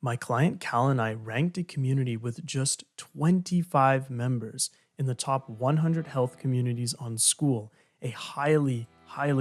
My client Cal and I ranked a community with just 25 members in the top 100 health communities on Skool, a highly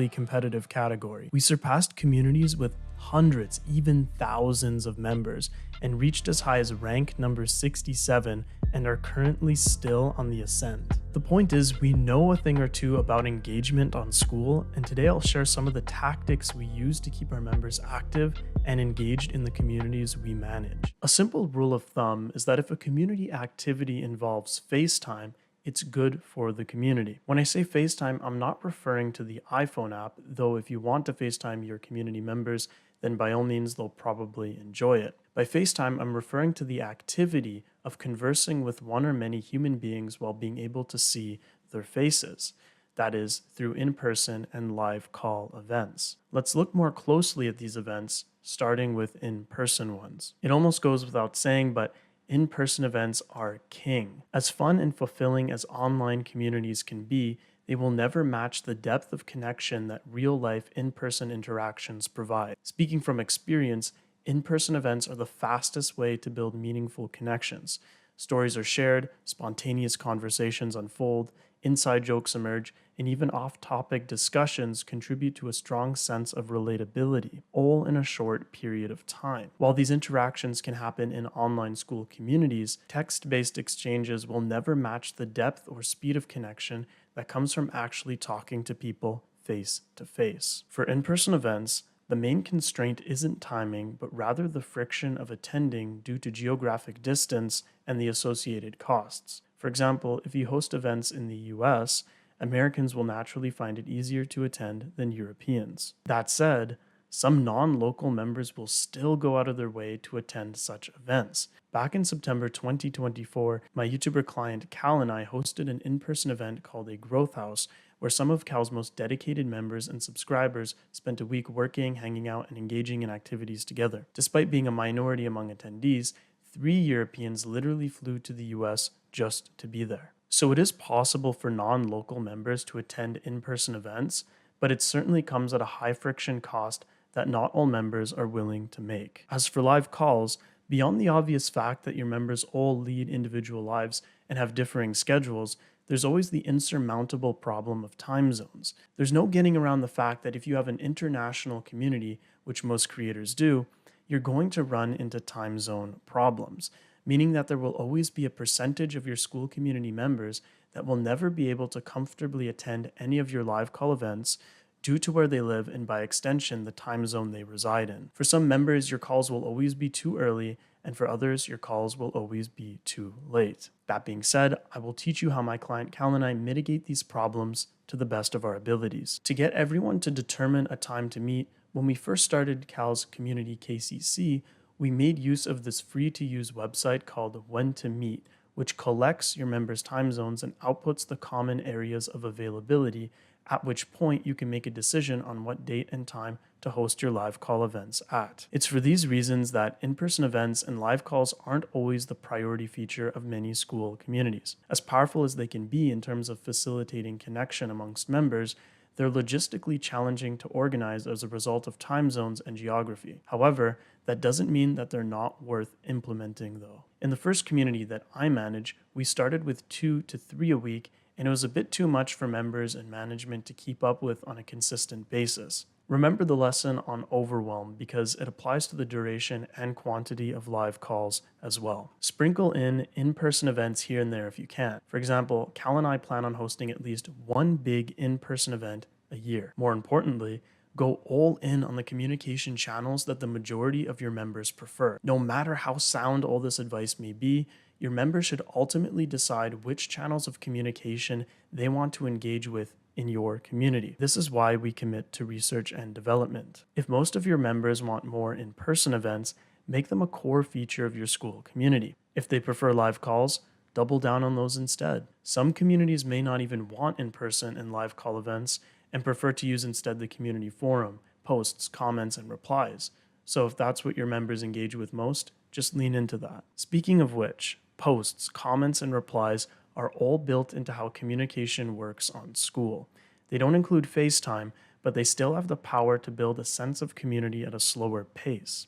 competitive category. We surpassed communities with hundreds, even thousands of members, and reached as high as rank number 67 and are currently still on the ascent. The point is, we know a thing or two about engagement on Skool, and today I'll share some of the tactics we use to keep our members active and engaged in the communities we manage. A simple rule of thumb is that if a community activity involves FaceTime, it's good for the community. When I say FaceTime, I'm not referring to the iPhone app, though if you want to FaceTime your community members, then by all means they'll probably enjoy it. By FaceTime, I'm referring to the activity of conversing with one or many human beings while being able to see their faces. That is, through in-person and live call events. Let's look more closely at these events, starting with in-person ones. It almost goes without saying, but in-person events are king. As fun and fulfilling as online communities can be, they will never match the depth of connection that real-life in-person interactions provide. Speaking from experience, in-person events are the fastest way to build meaningful connections. Stories are shared, spontaneous conversations unfold, inside jokes emerge, and even off-topic discussions contribute to a strong sense of relatability, all in a short period of time. While these interactions can happen in online school communities, text-based exchanges will never match the depth or speed of connection that comes from actually talking to people face to face. For in-person events, the main constraint isn't timing, but rather the friction of attending due to geographic distance and the associated costs. For example, if you host events in the US, Americans will naturally find it easier to attend than Europeans. That said, some non-local members will still go out of their way to attend such events. Back in September 2024, my YouTuber client Cal and I hosted an in-person event called a Growth House, where some of Cal's most dedicated members and subscribers spent a week working, hanging out, and engaging in activities together. Despite being a minority among attendees, 3 Europeans literally flew to the US just to be there. So it is possible for non-local members to attend in-person events, but it certainly comes at a high friction cost that not all members are willing to make. As for live calls, beyond the obvious fact that your members all lead individual lives and have differing schedules, there's always the insurmountable problem of time zones. There's no getting around the fact that if you have an international community, which most creators do, you're going to run into time zone problems, meaning that there will always be a percentage of your school community members that will never be able to comfortably attend any of your live call events due to where they live and by extension the time zone they reside in. For some members, your calls will always be too early, and for others, your calls will always be too late. That being said, I will teach you how my client Cal and I mitigate these problems to the best of our abilities. To get everyone to determine a time to meet, when we first started Cal's community KCC, we made use of this free-to-use website called When to Meet, which collects your members' time zones and outputs the common areas of availability, at which point you can make a decision on what date and time to host your live call events at. It's for these reasons that in-person events and live calls aren't always the priority feature of many school communities. As powerful as they can be in terms of facilitating connection amongst members, they're logistically challenging to organize as a result of time zones and geography. However, that doesn't mean that they're not worth implementing though. In the first community that I manage, we started with 2 to 3 a week, and it was a bit too much for members and management to keep up with on a consistent basis. Remember the lesson on overwhelm because it applies to the duration and quantity of live calls as well. Sprinkle in-person events here and there if you can. For example, Cal and I plan on hosting at least one big in-person event a year. More importantly, go all in on the communication channels that the majority of your members prefer. No matter how sound all this advice may be, your members should ultimately decide which channels of communication they want to engage with in your community. This is why we commit to research and development. If most of your members want more in-person events, make them a core feature of your school community. If they prefer live calls, double down on those instead. Some communities may not even want in-person and live call events and prefer to use instead the community forum, posts, comments, and replies. So if that's what your members engage with most, just lean into that. Speaking of which, posts, comments, and replies are all built into how communication works on Skool. They don't include FaceTime, but they still have the power to build a sense of community at a slower pace.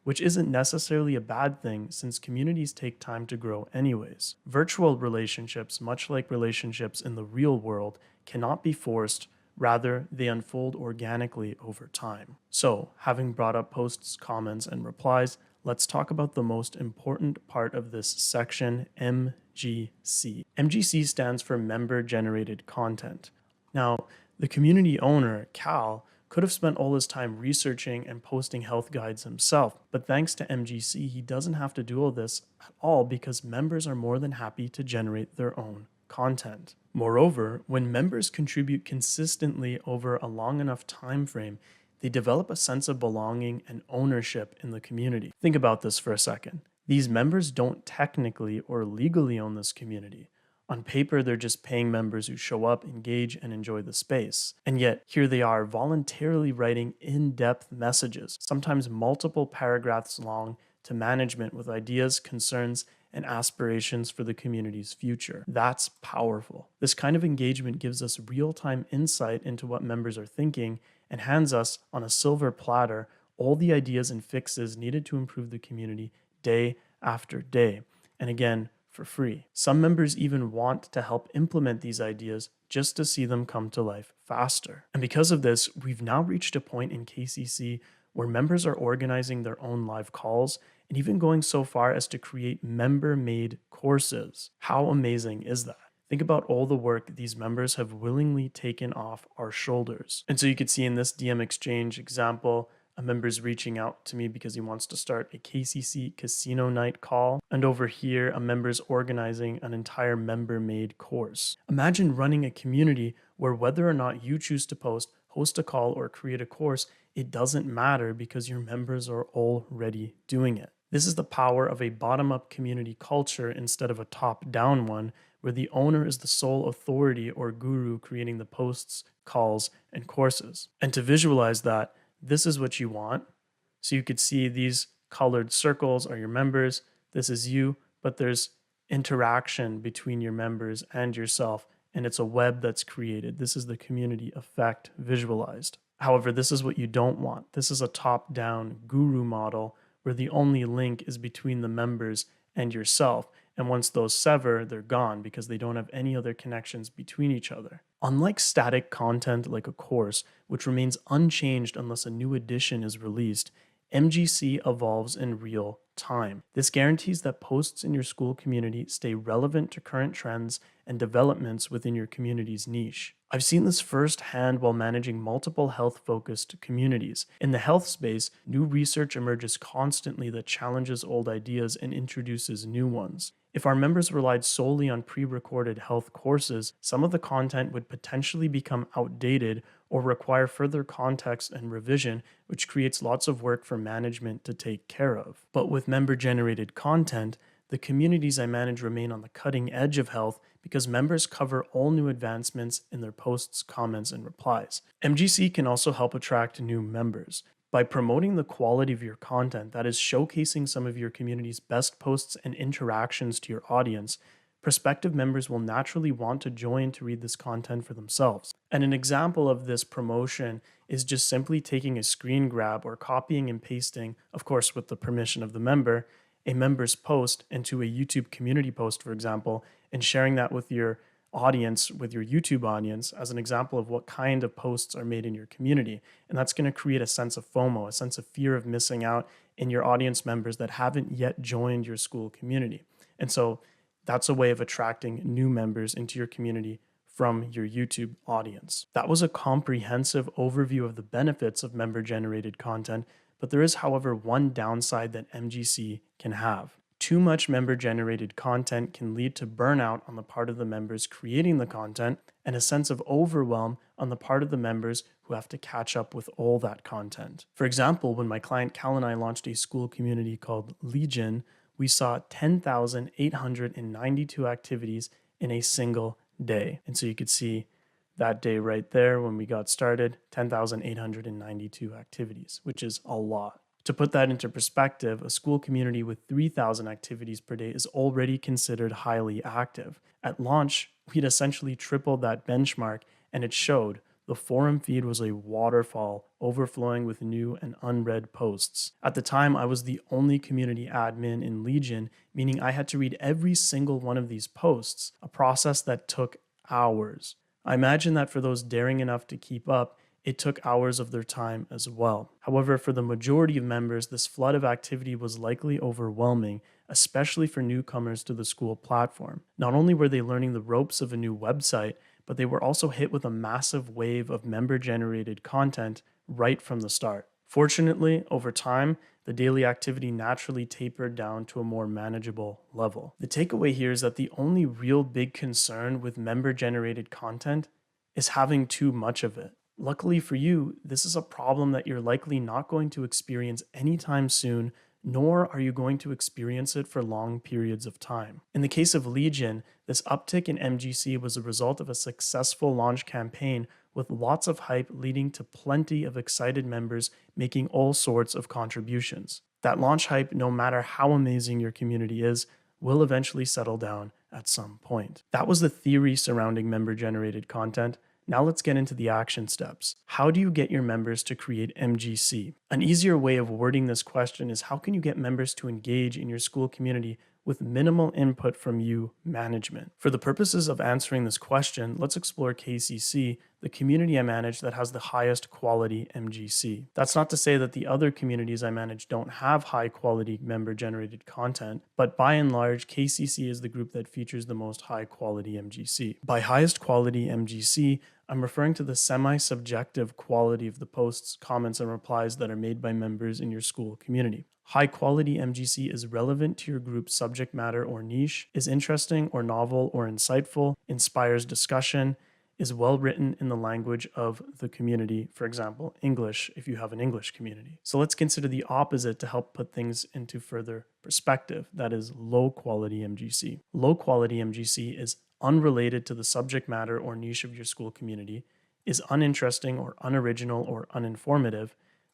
which isn't necessarily a bad thing since communities take time to grow anyways. Virtual relationships, much like relationships in the real world, cannot be forced. Rather, they unfold organically over time. So, having brought up posts, comments, and replies, let's talk about the most important part of this section, MGC. MGC stands for Member Generated Content. Now, the community owner, Cal, could have spent all his time researching and posting health guides himself, but thanks to MGC, he doesn't have to do all this at all because members are more than happy to generate their own content. Moreover, when members contribute consistently over a long enough time frame, they develop a sense of belonging and ownership in the community. Think about this for a second. These members don't technically or legally own this community. On paper, they're just paying members who show up, engage, and enjoy the space. And yet, here they are voluntarily writing in-depth messages, sometimes multiple paragraphs long, to management with ideas, concerns, and aspirations for the community's future. That's powerful. This kind of engagement gives us real-time insight into what members are thinking and hands us, on a silver platter, all the ideas and fixes needed to improve the community day after day. And again, for free. Some members even want to help implement these ideas just to see them come to life faster. And because of this, we've now reached a point in KCC where members are organizing their own live calls and even going so far as to create member-made courses. How amazing is that? Think about all the work these members have willingly taken off our shoulders. And so you could see in this DM exchange example, a member's reaching out to me because he wants to start a KCC casino night call. And over here, a member's organizing an entire member-made course. Imagine running a community where whether or not you choose to post, host a call, or create a course, it doesn't matter because your members are already doing it. This is the power of a bottom-up community culture instead of a top-down one, where the owner is the sole authority or guru creating the posts, calls, and courses. And to visualize that, this is what you want. So you could see these colored circles are your members. This is you, but there's interaction between your members and yourself, and it's a web that's created. This is the community effect visualized. However, this is what you don't want. This is a top-down guru model where the only link is between the members and yourself. And once those sever, they're gone because they don't have any other connections between each other. Unlike static content like a course, which remains unchanged unless a new edition is released, MGC evolves in real time. This guarantees that posts in your Skool community stay relevant to current trends and developments within your community's niche. I've seen this firsthand while managing multiple health-focused communities. In the health space, new research emerges constantly that challenges old ideas and introduces new ones. If our members relied solely on pre-recorded health courses, some of the content would potentially become outdated or require further context and revision, which creates lots of work for management to take care of. But with member-generated content, the communities I manage remain on the cutting edge of health because members cover all new advancements in their posts, comments, and replies. MGC can also help attract new members. By promoting the quality of your content, that is showcasing some of your community's best posts and interactions to your audience, prospective members will naturally want to join to read this content for themselves. And an example of this promotion is just simply taking a screen grab or copying and pasting, of course with the permission of the member, a member's post into a YouTube community post, for example, and sharing that with your audience, with your YouTube audience, as an example of what kind of posts are made in your community. And that's going to create a sense of FOMO, a sense of fear of missing out in your audience members that haven't yet joined your Skool community. And so that's a way of attracting new members into your community from your YouTube audience. That was a comprehensive overview of the benefits of member-generated content, but there is, however, one downside that MGC can have. Too much member-generated content can lead to burnout on the part of the members creating the content and a sense of overwhelm on the part of the members who have to catch up with all that content. For example, when my client Cal and I launched a Skool community called Legion, we saw 10,892 activities in a single day. And so you could see that day right there when we got started, 10,892 activities, which is a lot. To put that into perspective, a Skool community with 3,000 activities per day is already considered highly active. At launch, we'd essentially tripled that benchmark, and it showed. the forum feed was a waterfall overflowing with new and unread posts. At the time, I was the only community admin in Legion, meaning I had to read every single one of these posts, a process that took hours. I imagine that for those daring enough to keep up, it took hours of their time as well. However, for the majority of members, this flood of activity was likely overwhelming, especially for newcomers to the Skool platform. Not only were they learning the ropes of a new website, but they were also hit with a massive wave of member-generated content right from the start. Fortunately, over time, the daily activity naturally tapered down to a more manageable level. The takeaway here is that the only real big concern with member-generated content is having too much of it. Luckily for you, this is a problem that you're likely not going to experience anytime soon, nor are you going to experience it for long periods of time. In the case of Legion, this uptick in MGC was a result of a successful launch campaign with lots of hype leading to plenty of excited members making all sorts of contributions. That launch hype, no matter how amazing your community is, will eventually settle down at some point. That was the theory surrounding member-generated content. Now let's get into the action steps. How do you get your members to create MGC? An easier way of wording this question is, how can you get members to engage in your Skool community with minimal input from you, management? For the purposes of answering this question, let's explore KCC, the community I manage that has the highest quality MGC. That's not to say that the other communities I manage don't have high quality member generated content, but by and large, KCC is the group that features the most high quality MGC. By highest quality MGC, I'm referring to the semi-subjective quality of the posts, comments, and replies that are made by members in your Skool community. High quality MGC is relevant to your group's subject matter or niche, is interesting or novel or insightful, inspires discussion, is well written in the language of the community, for example, English if you have an English community. So let's consider the opposite to help put things into further perspective. That is low quality MGC. Low quality MGC is unrelated to the subject matter or niche of your Skool community, is uninteresting or unoriginal or uninformative,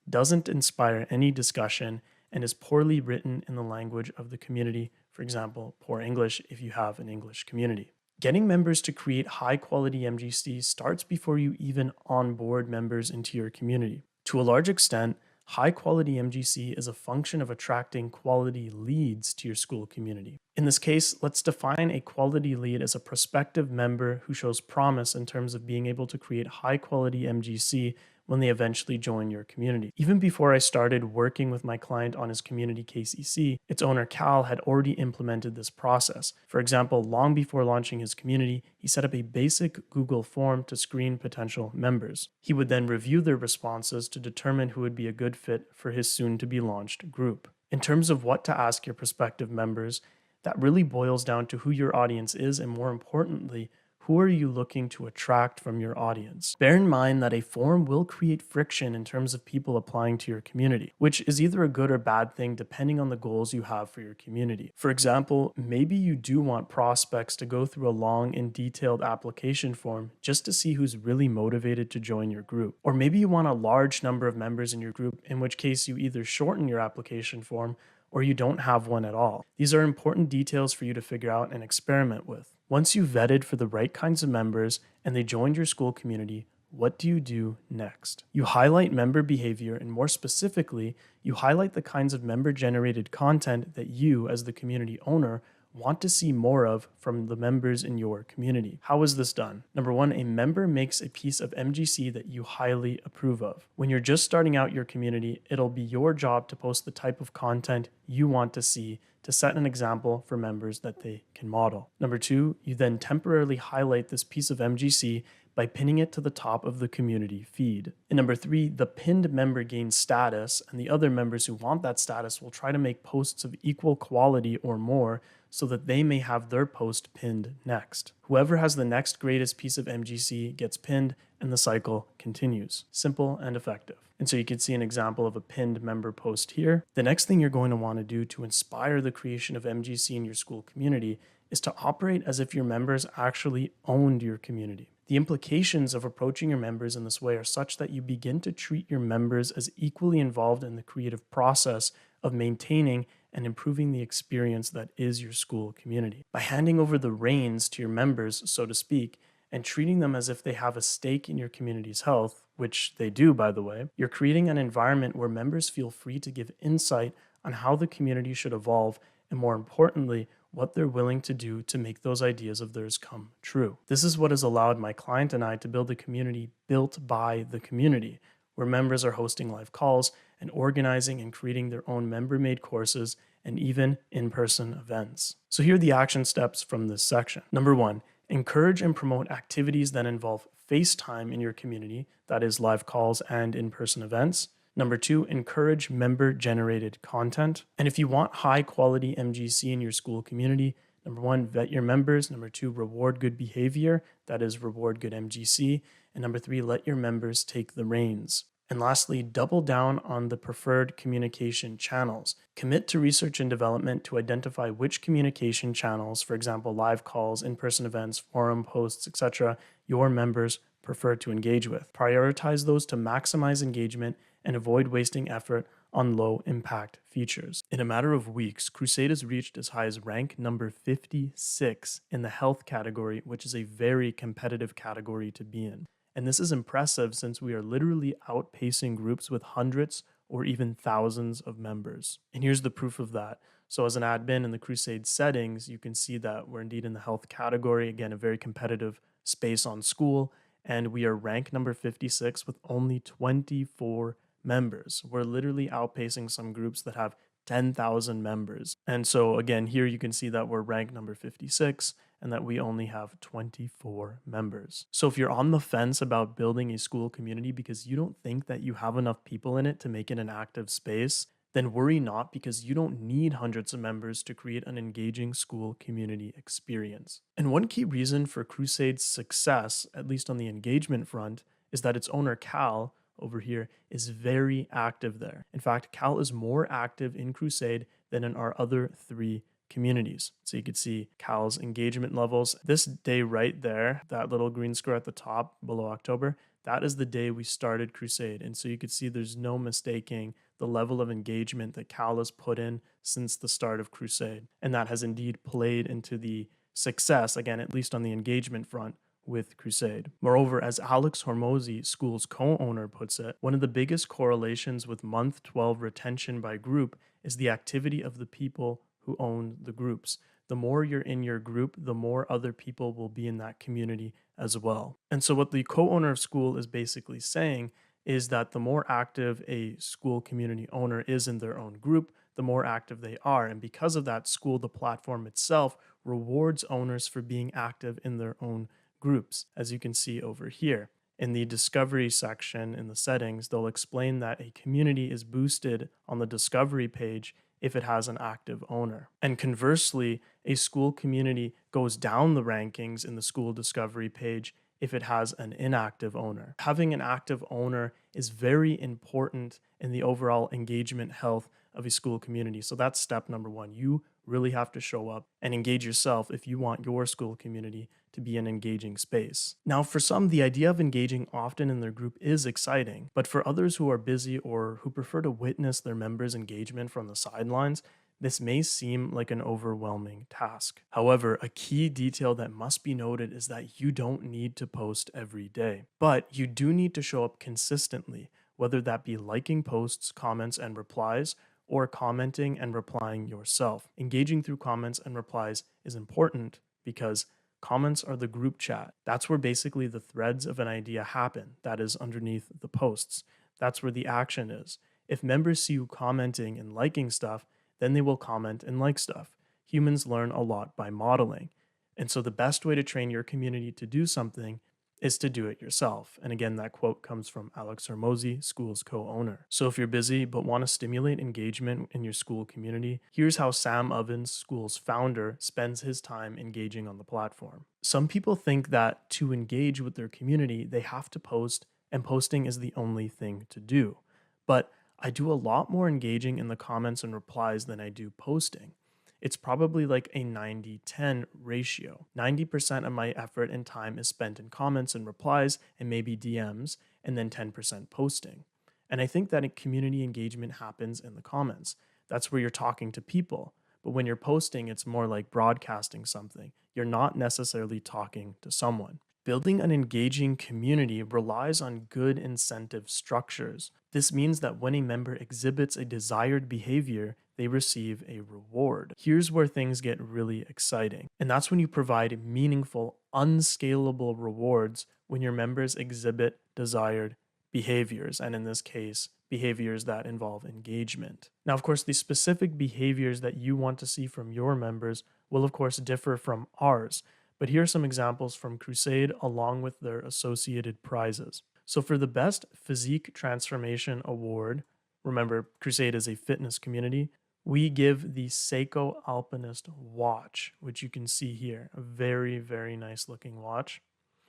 doesn't inspire any discussion, and is poorly written in the language of the community, for example, poor English if you have an English community. Getting members to create high-quality MGC starts before you even onboard members into your community. To a large extent, high-quality MGC is a function of attracting quality leads to your Skool community. In this case, let's define a quality lead as a prospective member who shows promise in terms of being able to create high-quality MGC when they eventually join your community. Even before I started working with my client on his community KCC, its owner Cal had already implemented this process. For example, long before launching his community, he set up a basic Google form to screen potential members. He would then review their responses to determine who would be a good fit for his soon-to-be launched group. In terms of what to ask your prospective members, that really boils down to who your audience is, and more importantly, who are you looking to attract from your audience? Bear in mind that a form will create friction in terms of people applying to your community, which is either a good or bad thing depending on the goals you have for your community. For example, maybe you do want prospects to go through a long and detailed application form just to see who's really motivated to join your group. Or maybe you want a large number of members in your group, in which case you either shorten your application form or you don't have one at all. These are important details for you to figure out and experiment with. Once you've vetted for the right kinds of members and they joined your Skool community, what do you do next? You highlight member behavior, and more specifically, you highlight the kinds of member-generated content that you, as the community owner, want to see more of from the members in your community. How is this done? Number one, a member makes a piece of MGC that you highly approve of. When you're just starting out your community, it'll be your job to post the type of content you want to see to set an example for members that they can model. Number two, you then temporarily highlight this piece of MGC by pinning it to the top of the community feed. And number three, the pinned member gains status, and the other members who want that status will try to make posts of equal quality or more so that they may have their post pinned next. Whoever has the next greatest piece of MGC gets pinned, and the cycle continues. Simple and effective. And so you can see an example of a pinned member post here. The next thing you're going to want to do to inspire the creation of MGC in your Skool community is to operate as if your members actually owned your community. The implications of approaching your members in this way are such that you begin to treat your members as equally involved in the creative process of maintaining and improving the experience that is your Skool community. By handing over the reins to your members, so to speak, and treating them as if they have a stake in your community's health, which they do, by the way, you're creating an environment where members feel free to give insight on how the community should evolve, and more importantly, what they're willing to do to make those ideas of theirs come true. This is what has allowed my client and I to build a community built by the community, where members are hosting live calls and organizing and creating their own member-made courses and even in-person events. So here are the action steps from this section. Number 1, encourage and promote activities that involve face time in your community, that is live calls and in-person events. Number 2, encourage member-generated content. And if you want high-quality MGC in your Skool community, number 1, vet your members. Number 2, reward good behavior, that is reward good MGC. And number 3, let your members take the reins. And lastly, double down on the preferred communication channels. Commit to research and development to identify which communication channels, for example, live calls, in-person events, forum posts, etc., your members prefer to engage with. Prioritize those to maximize engagement and avoid wasting effort on low-impact features. In a matter of weeks, Crusade has reached as high as rank number 56 in the health category, which is a very competitive category to be in. And this is impressive since we are literally outpacing groups with hundreds or even thousands of members. And here's the proof of that. So as an admin in the Crusade settings, you can see that we're indeed in the health category, again, a very competitive space on Skool, and we are rank number 56 with only 24 members. We're literally outpacing some groups that have 10,000 members. And so again, here you can see that we're ranked number 56 and that we only have 24 members. So if you're on the fence about building a Skool community because you don't think that you have enough people in it to make it an active space, then worry not, because you don't need hundreds of members to create an engaging Skool community experience. And one key reason for Crusade's success, at least on the engagement front, is that its owner Cal over here is very active there. In fact, Cal is more active in Crusade than in our other 3 communities. So you could see Cal's engagement levels. This day right there, that little green square at the top below October, that is the day we started Crusade. And so you could see there's no mistaking the level of engagement that Cal has put in since the start of Crusade. And that has indeed played into the success, again, at least on the engagement front, with Crusade. Moreover, as Alex Hormozy, Skool's co-owner, puts it, one of the biggest correlations with month 12 retention by group is the activity of the people who own the groups. The more you're in your group, the more other people will be in that community as well. And so what the co-owner of Skool is basically saying is that the more active a Skool community owner is in their own group, the more active they are. And because of that, Skool, the platform itself, rewards owners for being active in their own groups, as you can see over here. In the discovery section in the settings, they'll explain that a community is boosted on the discovery page if it has an active owner. And conversely, a Skool community goes down the rankings in the Skool discovery page if it has an inactive owner. Having an active owner is very important in the overall engagement health of a Skool community. So that's step number 1. You really have to show up and engage yourself if you want your Skool community to be an engaging space. Now, for some, the idea of engaging often in their group is exciting, but for others who are busy or who prefer to witness their members' engagement from the sidelines, this may seem like an overwhelming task. However, a key detail that must be noted is that you don't need to post every day, but you do need to show up consistently, whether that be liking posts, comments, and replies, or commenting and replying yourself. Engaging through comments and replies is important because comments are the group chat. That's where basically the threads of an idea happen, that is underneath the posts. That's where the action is. If members see you commenting and liking stuff, then they will comment and like stuff. Humans learn a lot by modeling. And so the best way to train your community to do something is to do it yourself. And again, that quote comes from Alex Hormozy, Skool's co-owner. So if you're busy but want to stimulate engagement in your Skool community, here's how Sam Ovens, Skool's founder, spends his time engaging on the platform. Some people think that to engage with their community, they have to post, and posting is the only thing to do. But I do a lot more engaging in the comments and replies than I do posting. It's probably like a 90-10 ratio. 90% of my effort and time is spent in comments and replies and maybe DMs, and then 10% posting. And I think that community engagement happens in the comments. That's where you're talking to people. But when you're posting, it's more like broadcasting something. You're not necessarily talking to someone. Building an engaging community relies on good incentive structures. This means that when a member exhibits a desired behavior, they receive a reward. Here's where things get really exciting, and that's when you provide meaningful, unscalable rewards when your members exhibit desired behaviors, and in this case, behaviors that involve engagement. Now, of course, the specific behaviors that you want to see from your members will, of course, differ from ours. But here are some examples from Crusade along with their associated prizes. So, for the Best Physique Transformation Award, remember, Crusade is a fitness community, we give the Seiko Alpinist watch, which you can see here. A very, very nice looking watch.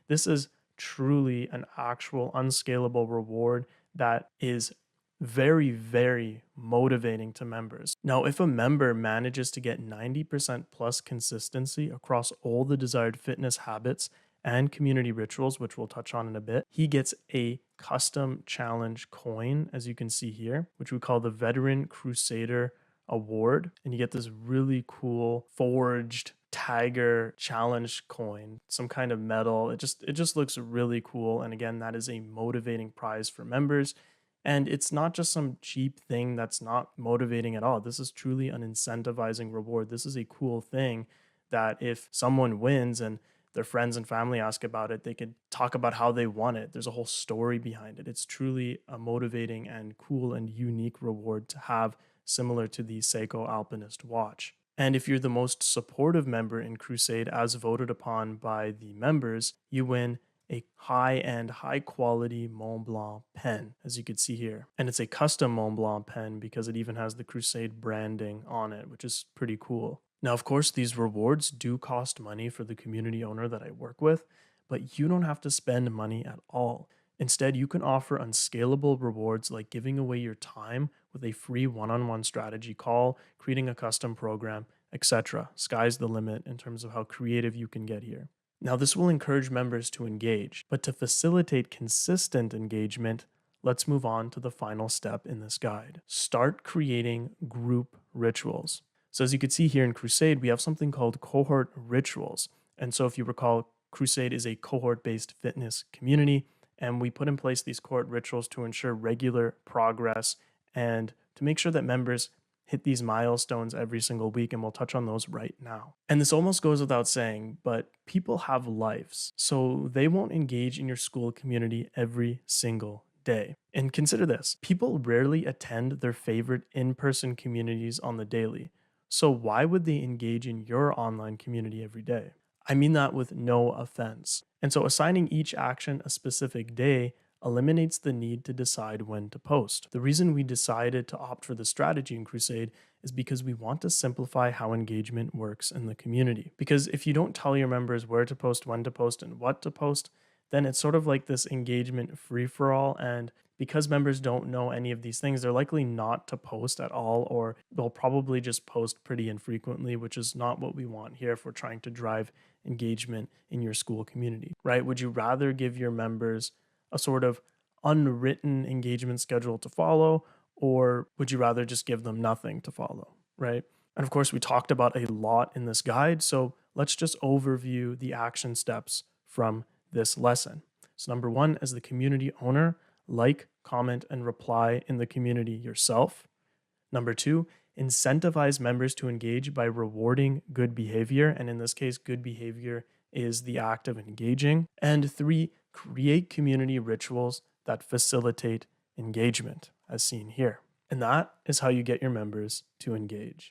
This is truly an actual unscalable reward that is very, very motivating to members. Now, if a member manages to get 90% plus consistency across all the desired fitness habits and community rituals, which we'll touch on in a bit, he gets a custom challenge coin, as you can see here, which we call the Veteran Crusader Award. And you get this really cool forged tiger challenge coin, some kind of medal. It just looks really cool. And again, that is a motivating prize for members. And it's not just some cheap thing that's not motivating at all. This is truly an incentivizing reward. This is a cool thing that if someone wins and their friends and family ask about it, they could talk about how they won it. There's a whole story behind it. It's truly a motivating and cool and unique reward to have, similar to the Seiko Alpinist watch. And if you're the most supportive member in Crusade as voted upon by the members, you win a high-end, high-quality Mont Blanc pen, as you can see here. And it's a custom Mont Blanc pen because it even has the Crusade branding on it, which is pretty cool. Now, of course, these rewards do cost money for the community owner that I work with, but you don't have to spend money at all. Instead, you can offer unscalable rewards like giving away your time with a free one-on-one strategy call, creating a custom program, etc. Sky's the limit in terms of how creative you can get here. Now, this will encourage members to engage, but to facilitate consistent engagement, let's move on to the final step in this guide. Start creating group rituals. So as you can see here in Crusade, we have something called cohort rituals. And so if you recall, Crusade is a cohort-based fitness community, and we put in place these cohort rituals to ensure regular progress and to make sure that members hit these milestones every single week, and we'll touch on those right now. And this almost goes without saying, but people have lives, so they won't engage in your Skool community every single day. And consider this, people rarely attend their favorite in-person communities on the daily, so why would they engage in your online community every day? I mean that with no offense. And so assigning each action a specific day eliminates the need to decide when to post. The reason we decided to opt for the strategy in Crusade is because we want to simplify how engagement works in the community. Because if you don't tell your members where to post, when to post, and what to post, then it's sort of like this engagement free-for-all, and because members don't know any of these things, they're likely not to post at all, or they'll probably just post pretty infrequently, which is not what we want here if we're trying to drive engagement in your Skool community, right? Would you rather give your members a sort of unwritten engagement schedule to follow, or would you rather just give them nothing to follow, right? And of course, we talked about a lot in this guide, so let's just overview the action steps from this lesson. So number one, as the community owner, like, comment, and reply in the community yourself. Number two, incentivize members to engage by rewarding good behavior, and in this case, good behavior is the act of engaging. And three, create community rituals that facilitate engagement, as seen here. And that is how you get your members to engage.